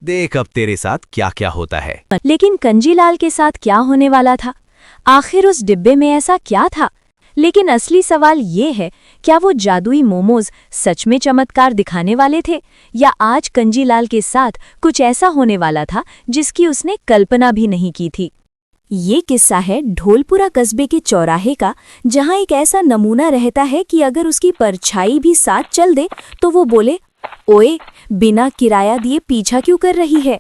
देख अब तेरे साथ क्या क्या होता है। लेकिन कंजीलाल के साथ क्या होने वाला था? आखिर उस डिब्बे में ऐसा क्या था? लेकिन असली सवाल ये है, क्या वो जादुई मोमोज सच में चमत्कार दिखाने वाले थे, या आज कंजीलाल के साथ कुछ ऐसा होने वाला था जिसकी उसने कल्पना भी नहीं की थी। ये किस्सा है ढोलपुरा कस्बे के चौराहे का, जहां एक ऐसा नमूना रहता है कि अगर उसकी परछाई भी साथ चल दे तो वो बोले, ओए बिना किराया दिए पीछा क्यों कर रही है।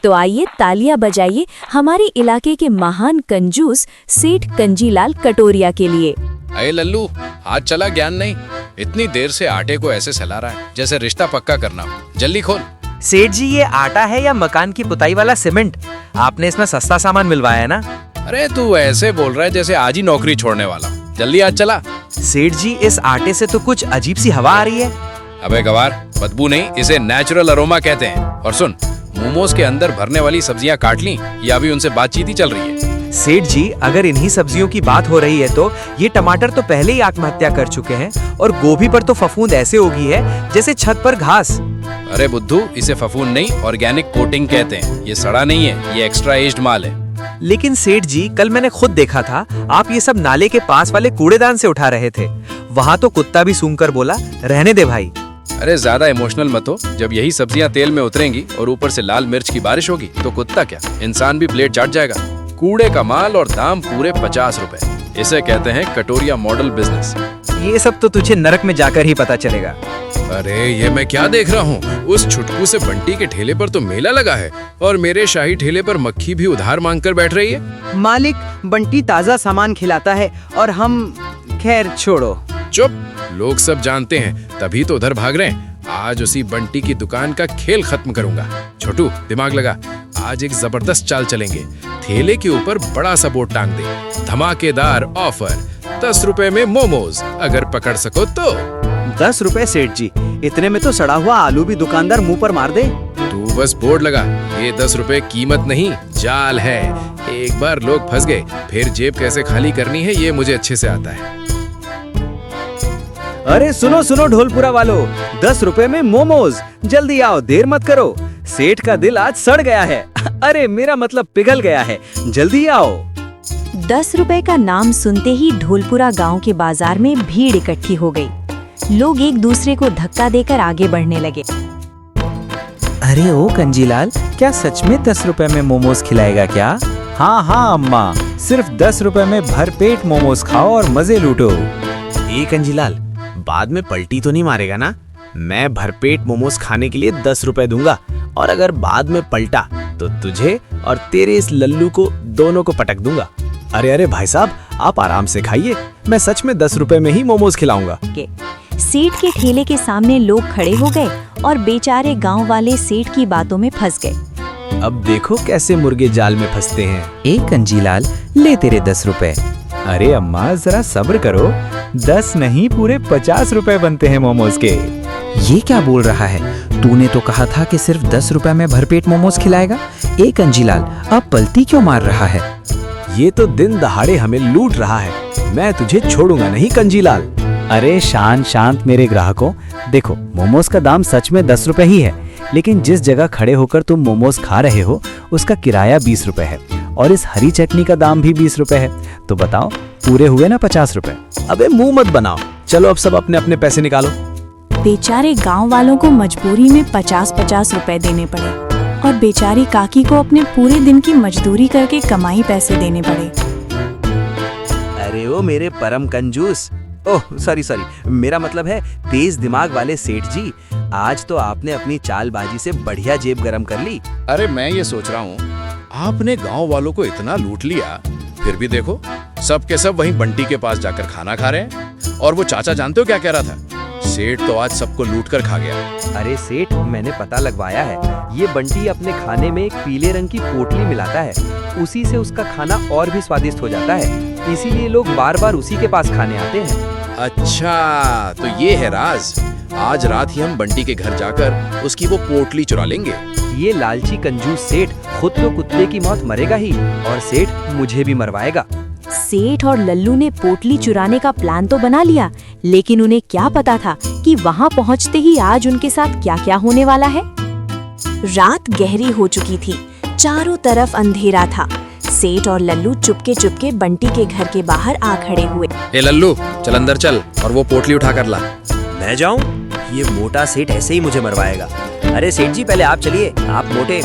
तो आइए तालियां बजाइए हमारे इलाके के महान कंजूस सेठ कंजीलाल कटोरिया के लिए। अरे लल्लू, आज चला ज्ञान नहीं, इतनी देर से आटे को ऐसे सहला रहा है जैसे रिश्ता पक्का करना हो। जल्दी खोल। सेठ जी, ये आटा है या मकान की पुताई वाला सीमेंट? आपने इसमें सस्ता सामान मिलवाया है ना? अरे तू ऐसे बोल रहा है जैसे आज ही नौकरी छोड़ने वाला। जल्दी आज चला। सेठ जी, इस आटे से तो कुछ अजीब सी हवा आ रही है। अबे गवार, बदबू नहीं, इसे नेचुरल अरोमा कहते हैं। और सुन, मोमोज के अंदर भरने वाली सब्जियां काट ली या अभी उनसे बातचीत ही चल रही है? सेठ जी, अगर इन्हीं सब्जियों की बात हो रही है तो ये टमाटर तो पहले ही आत्महत्या कर चुके हैं, और गोभी पर तो फफूंद ऐसे उगी है जैसे छत पर घास। अरे बुद्धू, इसे फफूंद नहीं, ऑर्गेनिक कोटिंग कहते हैं। ये सड़ा नहीं है, ये एक्स्ट्रा एज्ड माल है। लेकिन सेठ जी, कल मैंने खुद देखा था, आप ये सब नाले के पास वाले कूड़ेदान से उठा रहे थे। वहाँ तो कुत्ता भी सूंघकर बोला, रहने दे भाई। अरे ज्यादा इमोशनल मत हो। जब यही सब्जियां तेल में उतरेंगी और ऊपर से लाल मिर्च की बारिश होगी तो कुत्ता क्या, इंसान भी प्लेट चाट जाएगा। कूड़े का माल और दाम पूरे 50 रुपए। इसे कहते हैं कटोरिया मॉडल बिजनेस। ये सब तो तुझे नरक में जाकर ही पता चलेगा। अरे ये मैं क्या देख रहा हूँ? उस छुटकू से बंटी के ठेले पर तो मेला लगा है और मेरे शाही ठेले पर मक्खी भी उधार मांग कर बैठ रही है। मालिक, बंटी ताज़ा सामान खिलाता है और हम, खैर छोड़ो। चुप, लोग सब जानते हैं तभी तो उधर भाग रहे हैं। आज उसी बंटी की दुकान का खेल खत्म करूंगा। छोटू, दिमाग लगा, आज एक जबरदस्त चाल चलेंगे। ठेले के ऊपर बड़ा सा बोर्ड टांग दे, धमाकेदार ऑफर, 10 रुपए में मोमोज, अगर पकड़ सको तो। 10 रुपए सेठ जी, इतने में तो सड़ा हुआ आलू भी दुकानदार मुंह पर मार दे। तू बस बोर्ड लगा, ये 10 रुपए कीमत नहीं, जाल है। एक बार लोग फंस गए, फिर जेब कैसे खाली करनी है ये मुझे अच्छे से आता है। अरे सुनो सुनो ढोलपुरा वालों, 10 रुपए में मोमोज, जल्दी आओ, देर मत करो। सेठ का दिल आज सड़ गया है। अरे मेरा मतलब पिघल गया है, जल्दी आओ। 10 रुपए का नाम सुनते ही ढोलपुरा गांव के बाजार में भीड़ इकट्ठी हो गई। लोग एक दूसरे को धक्का देकर आगे बढ़ने लगे। अरे ओ कंजीलाल, क्या सच में 10 रुपए में मोमोज खिलाएगा क्या? हाँ हाँ अम्मा, सिर्फ 10 रुपए में भरपेट मोमोज खाओ और मजे लूटो। ए कंजीलाल, बाद में पलटी तो नहीं मारेगा ना? मैं भरपेट मोमोज खाने के लिए 10 रुपए दूंगा, और अगर बाद में पलटा तो तुझे और तेरे इस लल्लू को दोनों को पटक दूंगा। अरे अरे भाई साहब, आप आराम से खाइए, मैं सच में 10 रुपए में ही मोमोज खिलाऊंगा। सेठ के ठेले के सामने लोग खड़े हो गए और बेचारे गांव वाले सेठ की बातों में फंस गए। अब देखो कैसे मुर्गे जाल में फंसते हैं। ए कंजीलाल, ले तेरे 10 रुपए। अरे अम्मा, जरा सब्र करो, 10 नहीं पूरे 50 रुपए बनते हैं मोमोज के। ये क्या बोल रहा है? तूने तो कहा था कि सिर्फ 10 रुपए में भरपेट मोमोज खिलाएगा। ए कंजीलाल, अब पलटी क्यों मार रहा है? ये तो दिन दहाड़े हमें लूट रहा है, मैं तुझे छोड़ूंगा नहीं कंजीलाल। अरे शांत शांत मेरे ग्राहकों, देखो मोमोज का दाम सच में 10 रुपए ही है, लेकिन जिस जगह खड़े होकर तुम मोमोज खा रहे हो उसका किराया 20 रुपए है, और इस हरी चटनी का दाम भी 20 रुपए है। तो बताओ, पूरे हुए ना 50 रुपए। अबे मुंह मत बनाओ, चलो अब सब अपने अपने पैसे निकालो। बेचारे गांव वालों को मजबूरी में 50-50 रुपए देने पड़े, और बेचारी काकी को अपने पूरे दिन की मजदूरी करके कमाई पैसे देने पड़े। अरे ओ मेरे परम कंजूस, ओह सॉरी, मेरा मतलब है तेज दिमाग वाले सेठ जी, आज तो आपने अपनी चालबाजी से बढ़िया जेब गरम कर ली। अरे मैं ये सोच रहा हूँ, आपने गांव वालों को इतना लूट लिया, फिर भी देखो सब के सब वहीं बंटी के पास जाकर खाना खा रहे हैं। और वो चाचा जानते हो क्या कह रहा था? सेठ तो आज सबको लूट कर खा गया। अरे सेठ, मैंने पता लगवाया है, ये बंटी अपने खाने में एक पीले रंग की पोटली मिलाता है, उसी से उसका खाना और भी स्वादिष्ट हो जाता है, इसीलिए लोग बार बार उसी के पास खाने आते हैं। अच्छा, तो ये है राज। आज रात ही हम बंटी के घर जाकर उसकी वो पोटली चुरा लेंगे। ये लालची कंजूस सेठ खुद तो कुत्ते की मौत मरेगा ही, और सेठ मुझे भी मरवाएगा। सेठ और लल्लू ने पोटली चुराने का प्लान तो बना लिया, लेकिन उन्हें क्या पता था कि वहां पहुंचते ही आज उनके साथ क्या क्या होने वाला है। रात गहरी हो चुकी थी, चारों तरफ अंधेरा था। सेठ और लल्लू चुपके चुपके बंटी के घर के बाहर आ खड़े हुए। ए लल्लू, चल अंदर चल और वो पोटली उठा कर ला। मैं जाऊं? ये मोटा सेठ ऐसे ही मुझे मरवाएगा। अरे सेठ जी पहले आप चलिए, आप मोटे,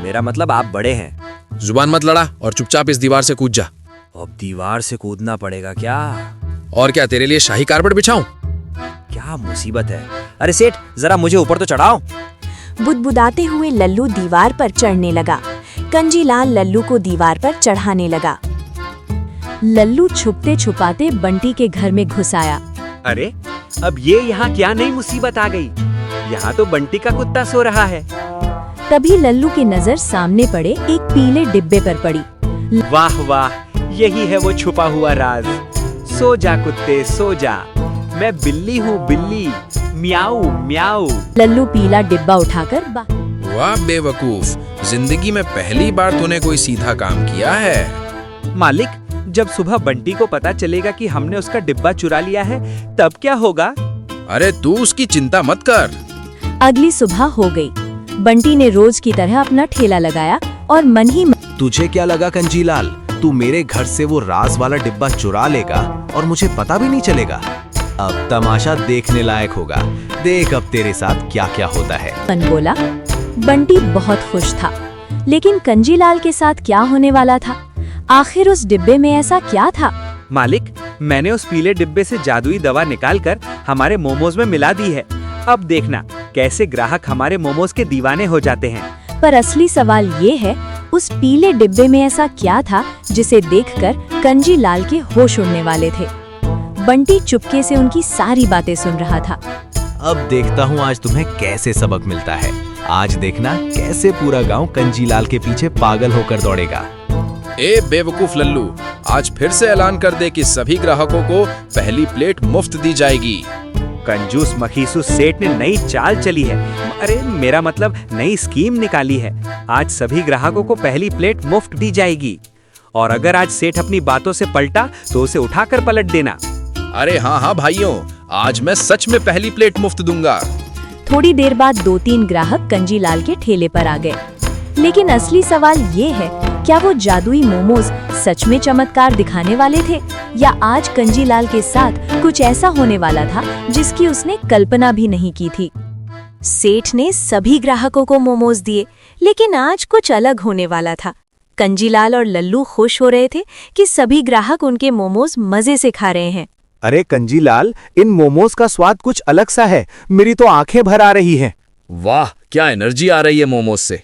मेरा मतलब आप बड़े हैं। जुबान मत लड़ा और चुपचाप इस दीवार से कूद जा। अब दीवार से कूदना पड़ेगा क्या? और क्या तेरे लिए शाही कारपेट बिछाऊं? क्या मुसीबत है। अरे सेठ जरा मुझे ऊपर तो चढ़ाओ। बुदबुदाते हुए लल्लू दीवार पर चढ़ने लगा। कंजीलाल लल्लू को दीवार पर चढ़ाने लगा। लल्लू छुपते छुपाते बंटी के घर में घुस आया। अरे अब ये यहाँ क्या नई मुसीबत आ गई? यहाँ तो बंटी का कुत्ता सो रहा है। तभी लल्लू की नजर सामने पड़े एक पीले डिब्बे पर पड़ी। वाह वाह, यही है वो छुपा हुआ राज। सो जा कुत्ते सो जा, मैं बिल्ली हूँ बिल्ली, म्याऊ म्याऊ। लल्लू पीला डिब्बा उठाकर वाह बेवकूफ, जिंदगी में पहली बार तूने कोई सीधा काम किया है। मालिक, जब सुबह बंटी को पता चलेगा कि हमने उसका डिब्बा चुरा लिया है तब क्या होगा? अरे तू उसकी चिंता मत कर। अगली सुबह हो गई। बंटी ने रोज की तरह अपना ठेला लगाया और मन ही मन तुझे क्या लगा कंजीलाल, तू मेरे घर से वो राज वाला डिब्बा चुरा लेगा और मुझे पता भी नहीं चलेगा? अब तमाशा देखने लायक होगा। देख अब तेरे साथ क्या क्या होता है। बोला। बंटी बहुत खुश था, लेकिन कंजीलाल के साथ क्या होने वाला था? आखिर उस डिब्बे में ऐसा क्या था? मालिक, मैंने उस पीले डिब्बे से जादुई दवा निकालकर हमारे मोमोज में मिला दी है। अब देखना कैसे ग्राहक हमारे मोमोज के दीवाने हो जाते हैं। पर असली सवाल ये है, उस पीले डिब्बे में ऐसा क्या था जिसे देखकर कंजीलाल के होश उड़ने वाले थे? बंटी चुपके से उनकी सारी बातें सुन रहा था। अब देखता हूँ आज तुम्हें कैसे सबक मिलता है। आज देखना कैसे पूरा गांव कंजीलाल के पीछे पागल होकर दौड़ेगा। ए बेवकूफ लल्लू, आज फिर से ऐलान कर दे कि सभी ग्राहकों को पहली प्लेट मुफ्त दी जाएगी। कंजूस मखीसू सेठ ने नई चाल चली है। अरे मेरा मतलब नई स्कीम निकाली है। आज सभी ग्राहकों को पहली प्लेट मुफ्त दी जाएगी। और अगर आज सेठ अपनी बातों से पलटा तो उसे उठाकर पलट देना। अरे हाँ हाँ भाइयों, आज मैं सच में पहली प्लेट मुफ्त दूंगा। थोड़ी देर बाद 2-3 ग्राहक कंजीलाल के ठेले पर आ गए। लेकिन असली सवाल ये है, क्या वो जादुई मोमोज सच में चमत्कार दिखाने वाले थे, या आज कंजीलाल के साथ कुछ ऐसा होने वाला था जिसकी उसने कल्पना भी नहीं की थी? सेठ ने सभी ग्राहकों को मोमोज दिए, लेकिन आज कुछ अलग होने वाला था। कंजीलाल और लल्लू खुश हो रहे थे कि सभी ग्राहक उनके मोमोज मजे से खा रहे हैं। अरे कंजीलाल, इन मोमोज का स्वाद कुछ अलग सा है, मेरी तो आंखें भर आ रही हैं। वाह, क्या एनर्जी आ रही है मोमोज से।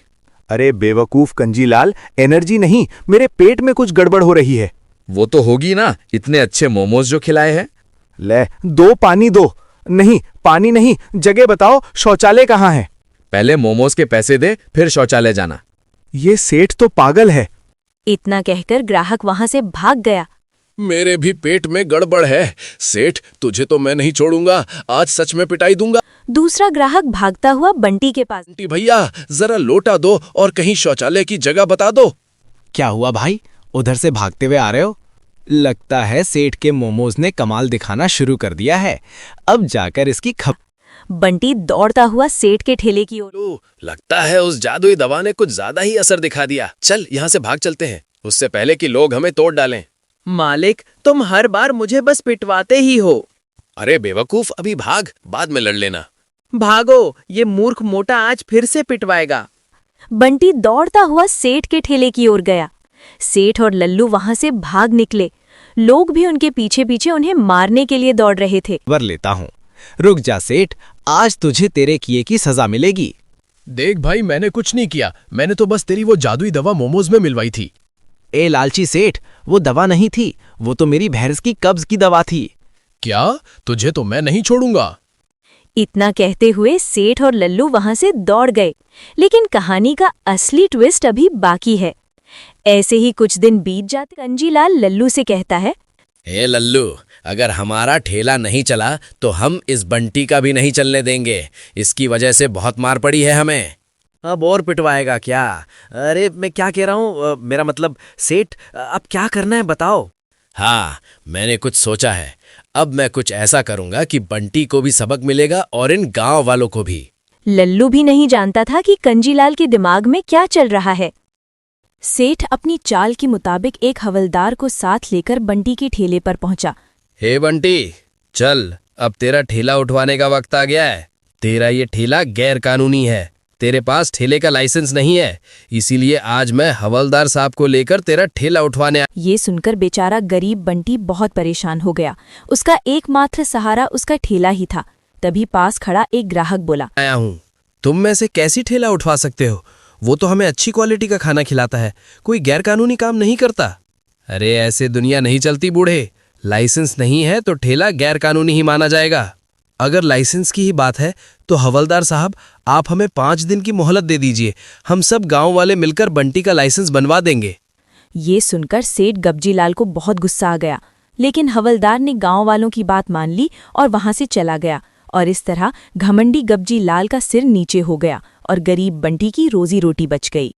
अरे बेवकूफ कंजीलाल, एनर्जी नहीं, मेरे पेट में कुछ गड़बड़ हो रही है। वो तो होगी ना, इतने अच्छे मोमोज जो खिलाए हैं। ले दो पानी दो। नहीं पानी नहीं, जगह बताओ, शौचालय कहाँ है? पहले मोमोज के पैसे दे, फिर शौचालय जाना। ये सेठ तो पागल है। इतना कहकर ग्राहक वहां से भाग गया। मेरे भी पेट में गड़बड़ है। सेठ, तुझे तो मैं नहीं छोड़ूंगा, आज सच में पिटाई दूंगा। दूसरा ग्राहक भागता हुआ बंटी के पास। बंटी भैया, जरा लोटा दो और कहीं शौचालय की जगह बता दो। क्या हुआ भाई, उधर से भागते हुए आ रहे हो? लगता है सेठ के मोमोज ने कमाल दिखाना शुरू कर दिया है। अब जाकर इसकी खप। बंटी दौड़ता हुआ सेठ के ठेले की ओर। लगता है उस जादुई दवा ने कुछ ज्यादा ही असर दिखा दिया। चल यहाँ से भाग चलते हैं, उससे पहले कि लोग हमें तोड़ डालें। मालिक, तुम हर बार मुझे बस पिटवाते ही हो। अरे बेवकूफ, अभी भाग, बाद में लड़ लेना। भागो, ये मूर्ख मोटा आज फिर से पिटवाएगा। बंटी दौड़ता हुआ सेठ के ठेले की ओर गया। सेठ और लल्लू वहां से भाग निकले। लोग भी उनके पीछे पीछे उन्हें मारने के लिए दौड़ रहे थे। खबर लेता हूँ। रुक जा सेठ, आज तुझे तेरे किए की सजा मिलेगी। देख भाई, मैंने कुछ नहीं किया, मैंने तो बस तेरी वो जादुई दवा मोमोज में मिलवाई थी। ए लालची सेठ, वो दवा नहीं थी, वो तो मेरी भैंस की कब्ज की दवा थी। क्या? तुझे तो मैं नहीं छोड़ूंगा। इतना कहते हुए सेठ और लल्लू वहां से दौड़ गए। लेकिन कहानी का असली ट्विस्ट अभी बाकी है। ऐसे ही कुछ दिन बीत जाते कंजीलाल लल्लू से कहता है, हे लल्लू, अगर हमारा ठेला नहीं चला तो हम इस बंटी का भी नहीं चलने देंगे। इसकी वजह से बहुत मार पड़ी है हमें। अब और पिटवाएगा क्या? अरे मैं क्या कह रहा हूँ, मेरा मतलब सेठ, अब क्या करना है बताओ। हाँ, मैंने कुछ सोचा है। अब मैं कुछ ऐसा करूंगा कि बंटी को भी सबक मिलेगा और इन गांव वालों को भी। लल्लू भी नहीं जानता था कि कंजीलाल के दिमाग में क्या चल रहा है। सेठ अपनी चाल के मुताबिक एक हवलदार को साथ लेकर बंटी के ठेले पर पहुंचा। हे बंटी, चल अब तेरा ठेला उठवाने का वक्त आ गया है। तेरा ये ठेला गैर कानूनी है, तेरे पास ठेले का लाइसेंस नहीं है, इसीलिए आज मैं हवलदार साहब को लेकर तेरा ठेला उठवाने ये सुनकर बेचारा गरीब बंटी बहुत परेशान हो गया। उसका एकमात्र सहारा उसका ठेला ही था। तभी पास खड़ा एक ग्राहक बोला, आया हूँ। तुम में से कैसी ठेला उठवा सकते हो? वो तो हमें अच्छी क्वालिटी का खाना खिलाता है, कोई गैर कानूनी काम नहीं करता। अरे ऐसे दुनिया नहीं चलती बूढ़े, लाइसेंस नहीं है तो ठेला गैर कानूनी ही माना जाएगा। अगर लाइसेंस की ही बात है तो हवलदार साहब, आप हमें 5 दिन की मोहलत दे दीजिए, हम सब गांव वाले मिलकर बंटी का लाइसेंस बनवा देंगे। ये सुनकर सेठ गब्जीलाल को बहुत गुस्सा आ गया, लेकिन हवलदार ने गांव वालों की बात मान ली और वहां से चला गया। और इस तरह घमंडी गब्जीलाल का सिर नीचे हो गया और गरीब बंटी की रोजी रोटी बच गई।